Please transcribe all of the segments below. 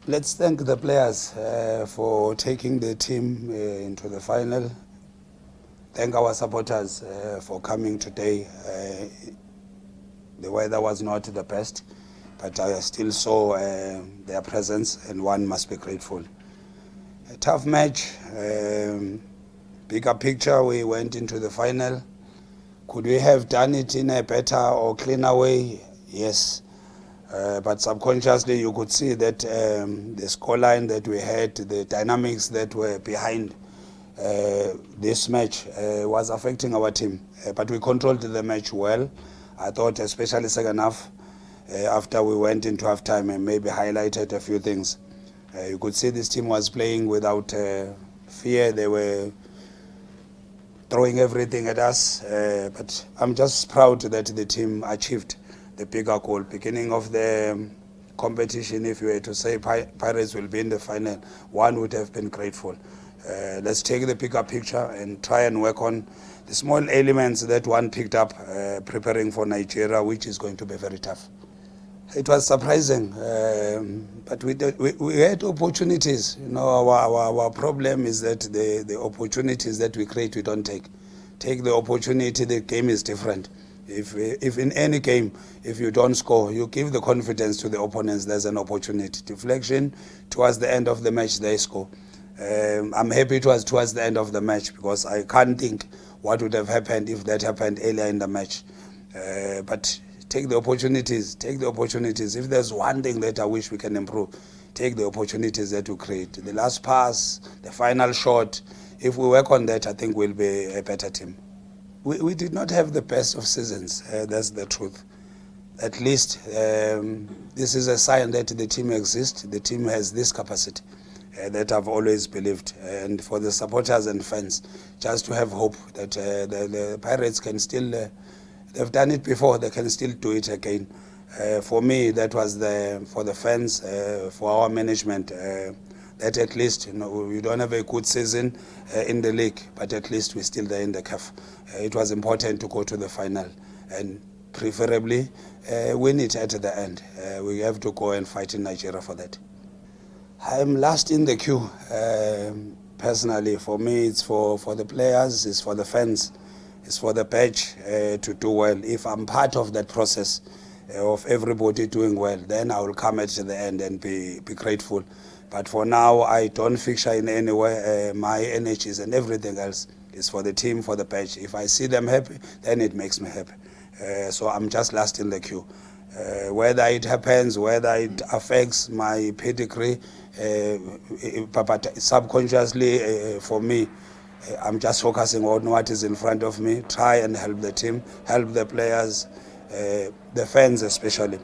Let's thank the players for taking the team into the final. Thank our supporters for coming today. The weather was not the best, but I still saw their presence, and one must be grateful. A tough match. Bigger picture, we went into the final. Could we have done it in a better or cleaner way? Yes. But subconsciously you could see that the scoreline that we had, the dynamics that were behind this match was affecting our team. But we controlled the match well. I thought especially second half, after we went into halftime and maybe highlighted a few things. You could see this team was playing without fear. They were throwing everything at us. But I'm just proud that the team achieved the bigger goal. Beginning of the competition, if you were to say Pirates will be in the final, one would have been grateful. Let's take the bigger picture and try and work on the small elements that one picked up preparing for Nigeria, which is going to be very tough. It was surprising, but we had opportunities. You know, our problem is that the opportunities that we create, we don't take. Take the opportunity, the game is different. If in any game, if you don't score, you give the confidence to the opponents, there's an opportunity. Deflection, towards the end of the match, they score. I'm happy it was towards the end of the match because I can't think what would have happened if that happened earlier in the match. But take the opportunities, take the opportunities. If there's one thing that I wish we can improve, take the opportunities that we create. The last pass, the final shot, if we work on that, I think we'll be a better team. We did not have the best of seasons, that's the truth. At least this is a sign that the team exists, the team has this capacity that I've always believed. And for the supporters and fans, just to have hope that the Pirates can still, they've done it before, they can still do it again. For me, that was for the fans, for our management, that at least, you know, we don't have a good season in the league, but at least we're still there in the CAF. It was important to go to the final and preferably win it at the end. We have to go and fight in Nigeria for that. I'm last in the queue. Personally, for me, it's for the players, it's for the fans, it's for the badge to do well. If I'm part of that process of everybody doing well, then I will come at the end and be grateful. But for now, I don't fixture in any way. My energies and everything else is for the team, for the badge. If I see them happy, then it makes me happy. So I'm just last in the queue. Whether it happens, whether it affects my pedigree, but subconsciously for me, I'm just focusing on what is in front of me, try and help the team, help the players, the fans especially.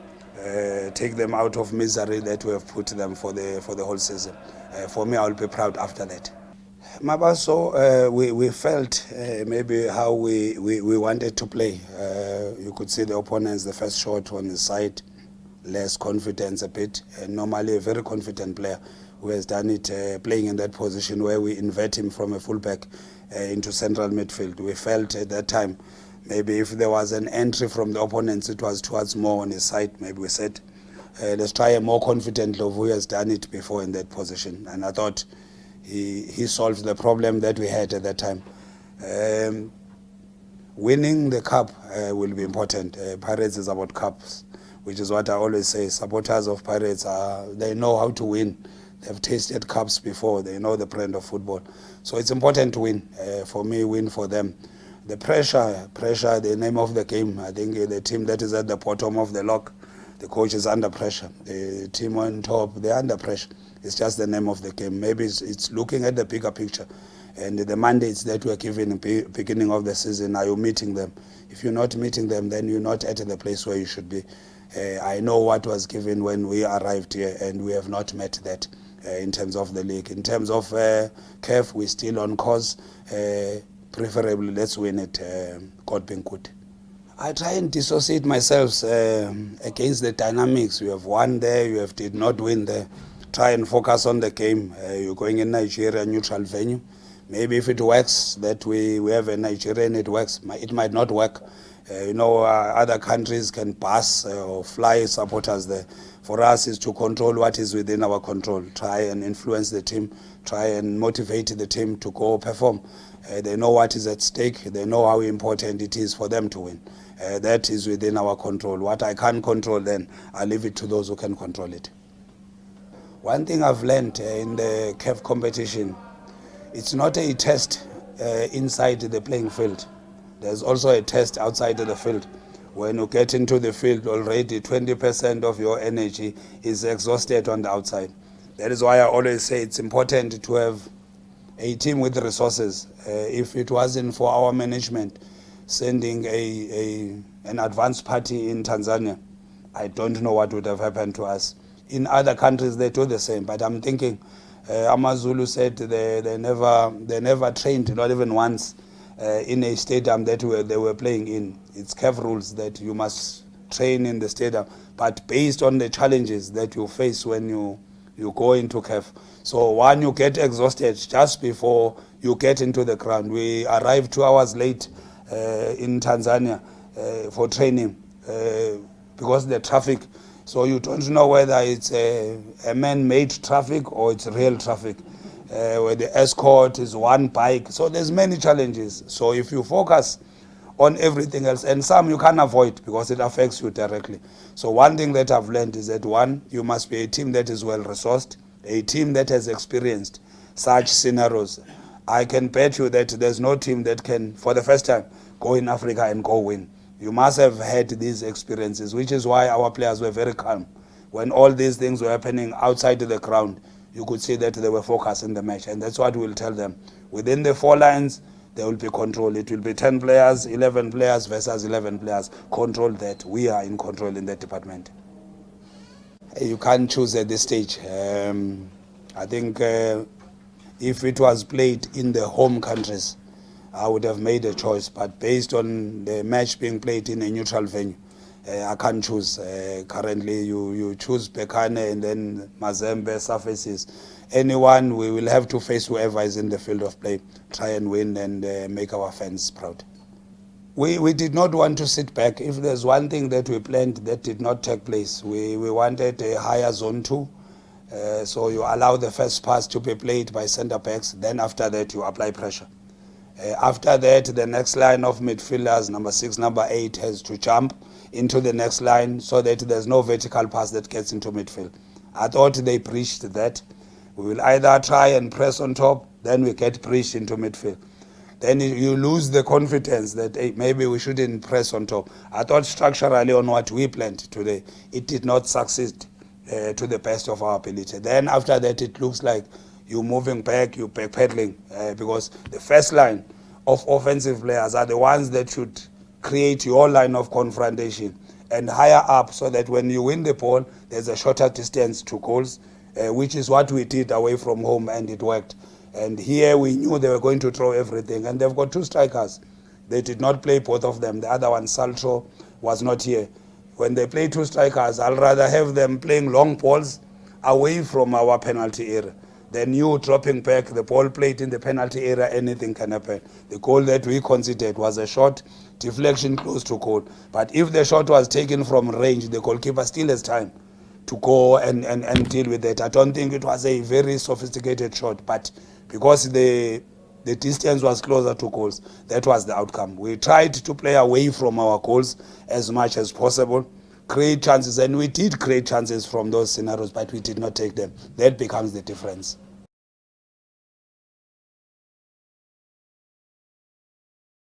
Take them out of misery that we have put them for the whole season. For me, I will be proud after that. Mabaso, we felt maybe how we wanted to play. You could see the opponents, the first shot on his side, less confidence a bit. Normally a very confident player who has done it playing in that position where we invert him from a fullback into central midfield. We felt at that time maybe if there was an entry from the opponents, it was towards more on his side. Maybe we said, let's try a more confident Love who has done it before in that position. And I thought he solved the problem that we had at that time. Winning the cup will be important. Pirates is about cups, which is what I always say. Supporters of Pirates, they know how to win. They've tasted cups before. They know the brand of football. So it's important to win. For me, win for them. The pressure, the name of the game. I think the team that is at the bottom of the log, the coach is under pressure. The team on top, they're under pressure. It's just the name of the game. Maybe it's looking at the bigger picture. And the mandates that were given in the beginning of the season, are you meeting them? If you're not meeting them, then you're not at the place where you should be. I know what was given when we arrived here, and we have not met that in terms of the league. In terms of CAF, we're still on course. Preferably, let's win it, God being good. I try and dissociate myself against the dynamics. You have won there, you did not win there. Try and focus on the game. You're going in Nigeria, neutral venue. Maybe if it works, that we have a Nigerian, it works. It might not work. Other countries can bus or fly supporters there. For us is to control what is within our control, try and influence the team, try and motivate the team to go perform. They know what is at stake, they know how important it is for them to win. That is within our control. What I can't control, then I leave it to those who can control it. One thing I've learned in the CAF competition, it's not a test inside the playing field. There's also a test outside of the field. When you get into the field already, 20% of your energy is exhausted on the outside. That is why I always say it's important to have a team with resources. If it wasn't for our management sending an advance party in Tanzania, I don't know what would have happened to us. In other countries, they do the same. But I'm thinking, Amazulu said they never trained, not even once, in a stadium that they were playing in. It's CAF rules that you must train in the stadium, but based on the challenges that you face when you go into CAF. So one, you get exhausted just before you get into the ground. We arrived 2 hours late in Tanzania for training because of the traffic. So you don't know whether it's a man-made traffic or it's real traffic. Where the escort is one bike. So there's many challenges. So if you focus on everything else, and some you can't avoid because it affects you directly. So one thing that I've learned is that one, you must be a team that is well resourced, a team that has experienced such scenarios. I can bet you that there's no team that can, for the first time, go in Africa and go win. You must have had these experiences, which is why our players were very calm. When all these things were happening outside the ground, you could see that they were focused in the match, and that's what we'll tell them. Within the 4 lines, there will be control. It will be 10 players, 11 players versus 11 players. Control that. We are in control in that department. You can't choose at this stage. I think if it was played in the home countries, I would have made a choice. But based on the match being played in a neutral venue, I can't choose. Currently, you choose Bekane and then Mazembe surfaces. Anyone, we will have to face whoever is in the field of play, try and win and make our fans proud. We did not want to sit back. If there's one thing that we planned that did not take place, we wanted a higher zone 2. So you allow the first pass to be played by centre backs, then after that you apply pressure. After that, the next line of midfielders, number 6, number 8, has to jump into the next line so that there's no vertical pass that gets into midfield. I thought they breached that. We will either try and press on top, then we get breached into midfield. Then you lose the confidence that hey, maybe we shouldn't press on top. I thought structurally on what we planned today, it did not succeed to the best of our ability. Then after that, it looks like you're moving back, you're backpedaling, because the first line of offensive players are the ones that should create your line of confrontation and higher up so that when you win the ball, there's a shorter distance to goals, which is what we did away from home, and it worked. And here we knew they were going to throw everything, and they've got 2 strikers. They did not play both of them. The other one, Saltro, was not here. When they play 2 strikers, I'll rather have them playing long balls away from our penalty area. Then you dropping back, the ball played in the penalty area, anything can happen. The goal that we considered was a shot deflection close to goal. But if the shot was taken from range, the goalkeeper still has time to go and deal with it. I don't think it was a very sophisticated shot, but because the distance was closer to goals, that was the outcome. We tried to play away from our goals as much as possible, create chances, and we did create chances from those scenarios, but we did not take them. That becomes the difference.